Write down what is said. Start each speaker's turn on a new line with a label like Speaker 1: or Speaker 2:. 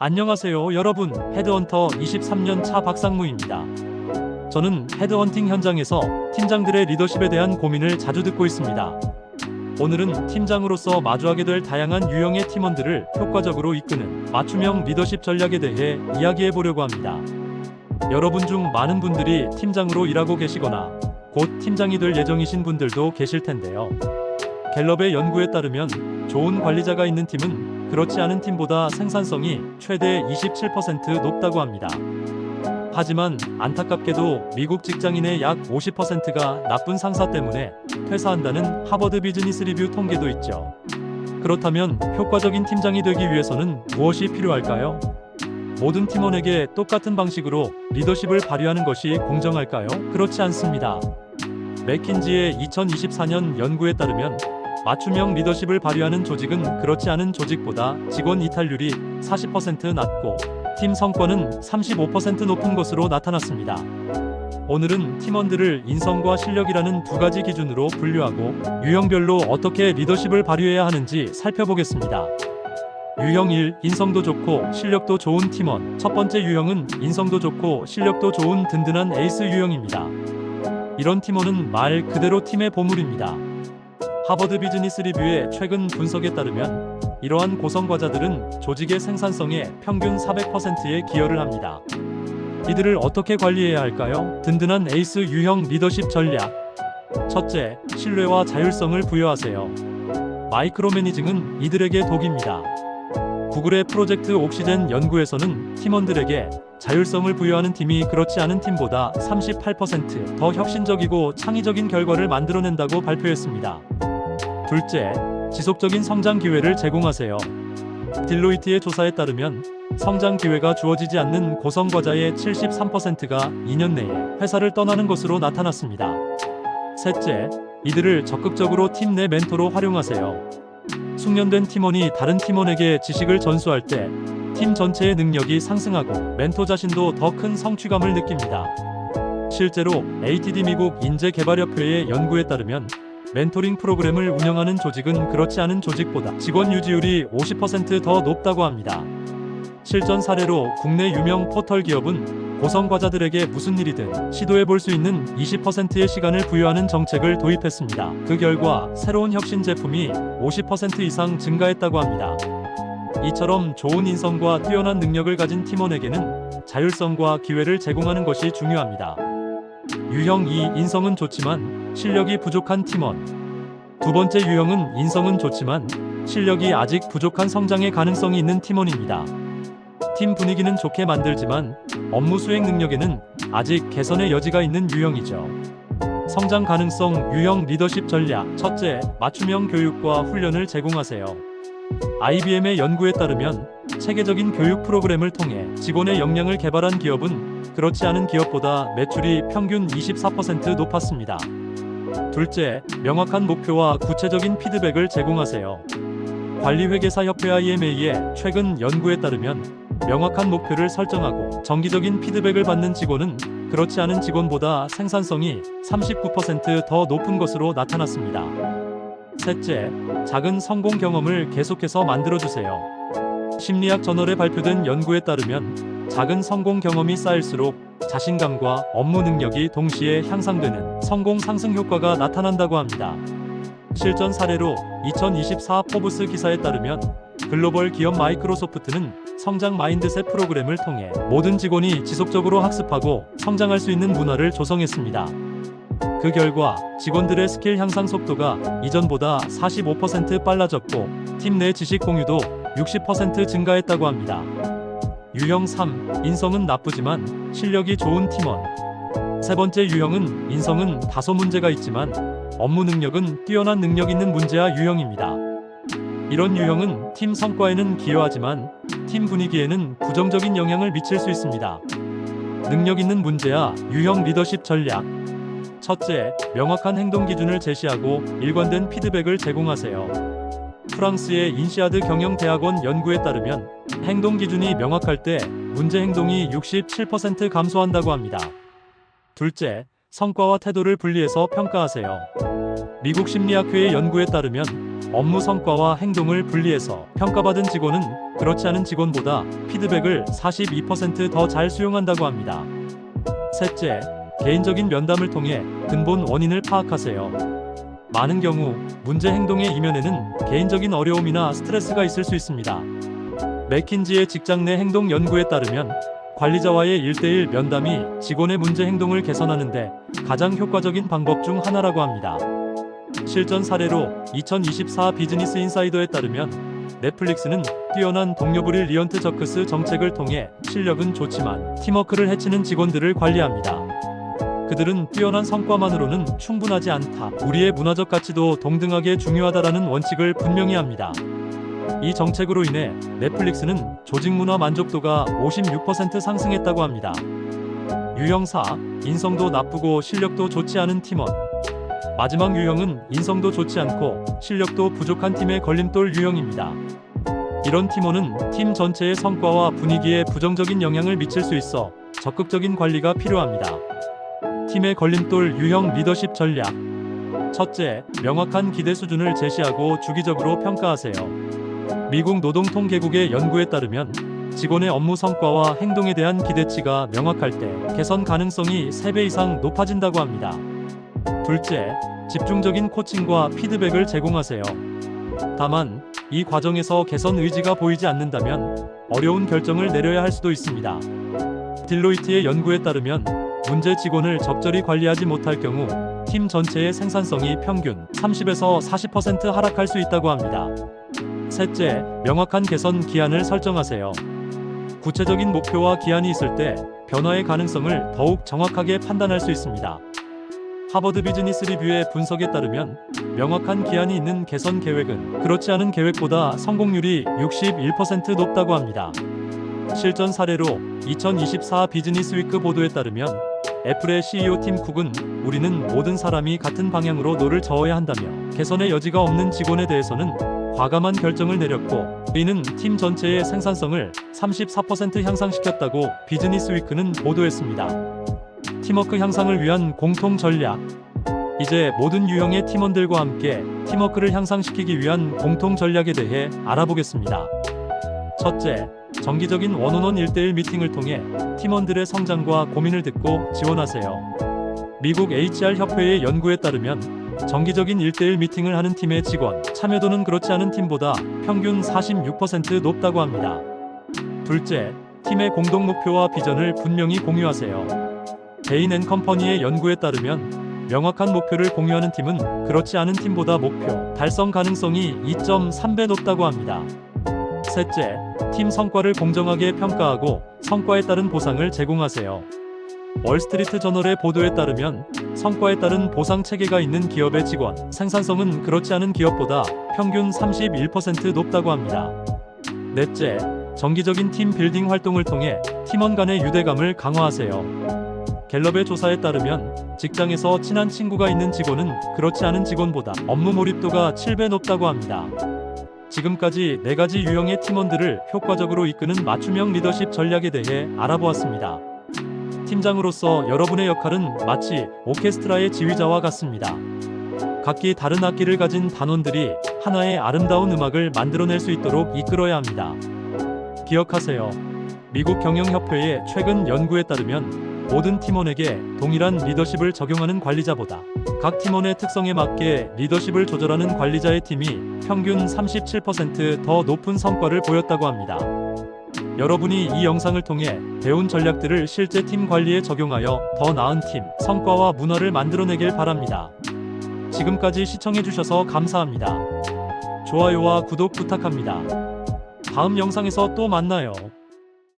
Speaker 1: 안녕하세요 여러분, 헤드헌터 23년 차 박상무입니다. 저는 헤드헌팅 현장에서 팀장들의 리더십에 대한 고민을 자주 듣고 있습니다. 오늘은 팀장으로서 마주하게 될 다양한 유형의 팀원들을 효과적으로 이끄는 맞춤형 리더십 전략에 대해 이야기해 보려고 합니다. 여러분 중 많은 분들이 팀장으로 일하고 계시거나 곧 팀장이 될 예정이신 분들도 계실 텐데요. 갤럽의 연구에 따르면 좋은 관리자가 있는 팀은 그렇지 않은 팀보다 생산성이 최대 27% 높다고 합니다. 하지만 안타깝게도 미국 직장인의 약 50%가 나쁜 상사 때문에 퇴사한다는 하버드 비즈니스 리뷰 통계도 있죠. 그렇다면 효과적인 팀장이 되기 위해서는 무엇이 필요할까요? 모든 팀원에게 똑같은 방식으로 리더십을 발휘하는 것이 공정할까요? 그렇지 않습니다. 맥킨지의 2024년 연구에 따르면 맞춤형 리더십을 발휘하는 조직은 그렇지 않은 조직보다 직원 이탈률이 40% 낮고 팀 성과는 35% 높은 것으로 나타났습니다. 오늘은 팀원들을 인성과 실력이라는 두 가지 기준으로 분류하고 유형별로 어떻게 리더십을 발휘해야 하는지 살펴보겠습니다. 유형 1. 인성도 좋고 실력도 좋은 팀원. 첫 번째 유형은 인성도 좋고 실력도 좋은 든든한 에이스 유형입니다. 이런 팀원은 말 그대로 팀의 보물입니다. 하버드 비즈니스 리뷰의 최근 분석에 따르면 이러한 고성과자들은 조직의 생산성의 평균 400%에 기여를 합니다. 이들을 어떻게 관리해야 할까요? 든든한 에이스 유형 리더십 전략. 첫째, 신뢰와 자율성을 부여하세요. 마이크로 매니징은 이들에게 독입니다. 구글의 프로젝트 옥시젠 연구에서는 팀원들에게 자율성을 부여하는 팀이 그렇지 않은 팀보다 38% 더 혁신적이고 창의적인 결과를 만들어낸다고 발표했습니다. 둘째, 지속적인 성장 기회를 제공하세요. 딜로이트의 조사에 따르면 성장 기회가 주어지지 않는 고성과자의 73%가 2년 내에 회사를 떠나는 것으로 나타났습니다. 셋째, 이들을 적극적으로 팀 내 멘토로 활용하세요. 숙련된 팀원이 다른 팀원에게 지식을 전수할 때 팀 전체의 능력이 상승하고 멘토 자신도 더 큰 성취감을 느낍니다. 실제로 ATD 미국 인재개발협회의 연구에 따르면 멘토링 프로그램을 운영하는 조직은 그렇지 않은 조직보다 직원 유지율이 50% 더 높다고 합니다. 실전 사례로 국내 유명 포털 기업은 고성과자들에게 무슨 일이든 시도해 볼 수 있는 20%의 시간을 부여하는 정책을 도입했습니다. 그 결과 새로운 혁신 제품이 50% 이상 증가했다고 합니다. 이처럼 좋은 인성과 뛰어난 능력을 가진 팀원에게는 자율성과 기회를 제공하는 것이 중요합니다. 유형 2. 인성은 좋지만 실력이 부족한 팀원. 두 번째 유형은 인성은 좋지만 실력이 아직 부족한 성장의 가능성이 있는 팀원입니다. 팀 분위기는 좋게 만들지만 업무 수행 능력에는 아직 개선의 여지가 있는 유형이죠. 성장 가능성 유형 리더십 전략. 첫째, 맞춤형 교육과 훈련을 제공하세요. IBM의 연구에 따르면 체계적인 교육 프로그램을 통해 직원의 역량을 개발한 기업은 그렇지 않은 기업보다 매출이 평균 24% 높았습니다. 둘째, 명확한 목표와 구체적인 피드백을 제공하세요. 관리회계사협회 IMA의 최근 연구에 따르면 명확한 목표를 설정하고 정기적인 피드백을 받는 직원은 그렇지 않은 직원보다 생산성이 39% 더 높은 것으로 나타났습니다. 셋째, 작은 성공 경험을 계속해서 만들어주세요. 심리학 저널에 발표된 연구에 따르면 작은 성공 경험이 쌓일수록 자신감과 업무 능력이 동시에 향상되는 성공 상승 효과가 나타난다고 합니다. 실전 사례로 2024 포브스 기사에 따르면 글로벌 기업 마이크로소프트는 성장 마인드셋 프로그램을 통해 모든 직원이 지속적으로 학습하고 성장할 수 있는 문화를 조성했습니다. 그 결과 직원들의 스킬 향상 속도가 이전보다 45% 빨라졌고 팀 내 지식 공유도 60% 증가했다고 합니다. 유형 3. 인성은 나쁘지만 실력이 좋은 팀원. 세 번째 유형은 인성은 다소 문제가 있지만 업무 능력은 뛰어난 능력 있는 문제아 유형입니다. 이런 유형은 팀 성과에는 기여하지만 팀 분위기에는 부정적인 영향을 미칠 수 있습니다. 능력 있는 문제아 유형 리더십 전략. 첫째, 명확한 행동 기준을 제시하고 일관된 피드백을 제공하세요. 프랑스의 인시아드 경영대학원 연구에 따르면 행동 기준이 명확할 때 문제 행동이 67% 감소한다고 합니다. 둘째, 성과와 태도를 분리해서 평가하세요. 미국 심리학회의 연구에 따르면 업무 성과와 행동을 분리해서 평가받은 직원은 그렇지 않은 직원보다 피드백을 42% 더 잘 수용한다고 합니다. 셋째, 개인적인 면담을 통해 근본 원인을 파악하세요. 많은 경우 문제 행동의 이면에는 개인적인 어려움이나 스트레스가 있을 수 있습니다. 맥킨지의 직장 내 행동 연구에 따르면 관리자와의 1대1 면담이 직원의 문제 행동을 개선하는 데 가장 효과적인 방법 중 하나라고 합니다. 실전 사례로 2024 비즈니스 인사이더에 따르면 넷플릭스는 뛰어난 동료부릴 리언트 저크스 정책을 통해 실력은 좋지만 팀워크를 해치는 직원들을 관리합니다. 그들은 뛰어난 성과만으로는 충분하지 않다. 우리의 문화적 가치도 동등하게 중요하다라는 원칙을 분명히 합니다. 이 정책으로 인해 넷플릭스는 조직 문화 만족도가 56% 상승했다고 합니다. 유형사, 인성도 나쁘고 실력도 좋지 않은 팀원. 마지막 유형은 인성도 좋지 않고 실력도 부족한 팀의 걸림돌 유형입니다. 이런 팀원은 팀 전체의 성과와 분위기에 부정적인 영향을 미칠 수 있어 적극적인 관리가 필요합니다. 팀의 걸림돌 유형 리더십 전략. 첫째, 명확한 기대 수준을 제시하고 주기적으로 평가하세요. 미국 노동통계국의 연구에 따르면 직원의 업무 성과와 행동에 대한 기대치가 명확할 때 개선 가능성이 3배 이상 높아진다고 합니다. 둘째, 집중적인 코칭과 피드백을 제공하세요. 다만, 이 과정에서 개선 의지가 보이지 않는다면 어려운 결정을 내려야 할 수도 있습니다. 딜로이트의 연구에 따르면 문제 직원을 적절히 관리하지 못할 경우 팀 전체의 생산성이 평균 30에서 40% 하락할 수 있다고 합니다. 셋째, 명확한 개선 기한을 설정하세요. 구체적인 목표와 기한이 있을 때 변화의 가능성을 더욱 정확하게 판단할 수 있습니다. 하버드 비즈니스 리뷰의 분석에 따르면 명확한 기한이 있는 개선 계획은 그렇지 않은 계획보다 성공률이 61% 높다고 합니다. 실전 사례로 2024 비즈니스 위크 보도에 따르면 애플의 CEO 팀 쿡은 우리는 모든 사람이 같은 방향으로 노를 저어야 한다며 개선의 여지가 없는 직원에 대해서는 과감한 결정을 내렸고 이는 팀 전체의 생산성을 34% 향상시켰다고 비즈니스 위크는 보도했습니다. 팀워크 향상을 위한 공통 전략. 이제 모든 유형의 팀원들과 함께 팀워크를 향상시키기 위한 공통 전략에 대해 알아보겠습니다. 첫째, 정기적인 원온원 1대1 미팅을 통해 팀원들의 성장과 고민을 듣고 지원하세요. 미국 HR 협회의 연구에 따르면 정기적인 1대1 미팅을 하는 팀의 직원 참여도는 그렇지 않은 팀보다 평균 46% 높다고 합니다. 둘째, 팀의 공동 목표와 비전을 분명히 공유하세요. 베인 앤 컴퍼니의 연구에 따르면 명확한 목표를 공유하는 팀은 그렇지 않은 팀보다 목표 달성 가능성이 2.3배 높다고 합니다. 셋째, 팀 성과를 공정하게 평가하고 성과에 따른 보상을 제공하세요. 월스트리트 저널의 보도에 따르면 성과에 따른 보상 체계가 있는 기업의 직원 생산성은 그렇지 않은 기업보다 평균 31% 높다고 합니다. 넷째, 정기적인 팀 빌딩 활동을 통해 팀원 간의 유대감을 강화하세요. 갤럽의 조사에 따르면 직장에서 친한 친구가 있는 직원은 그렇지 않은 직원보다 업무 몰입도가 7배 높다고 합니다. 지금까지 4가지 유형의 팀원들을 효과적으로 이끄는 맞춤형 리더십 전략에 대해 알아보았습니다. 팀장으로서 여러분의 역할은 마치 오케스트라의 지휘자와 같습니다. 각기 다른 악기를 가진 단원들이 하나의 아름다운 음악을 만들어낼 수 있도록 이끌어야 합니다. 기억하세요. 미국 경영협회의 최근 연구에 따르면 모든 팀원에게 동일한 리더십을 적용하는 관리자보다 각 팀원의 특성에 맞게 리더십을 조절하는 관리자의 팀이 평균 37% 더 높은 성과를 보였다고 합니다. 여러분이 이 영상을 통해 배운 전략들을 실제 팀 관리에 적용하여 더 나은 팀, 성과와 문화를 만들어내길 바랍니다. 지금까지 시청해주셔서 감사합니다. 좋아요와 구독 부탁합니다. 다음 영상에서 또 만나요.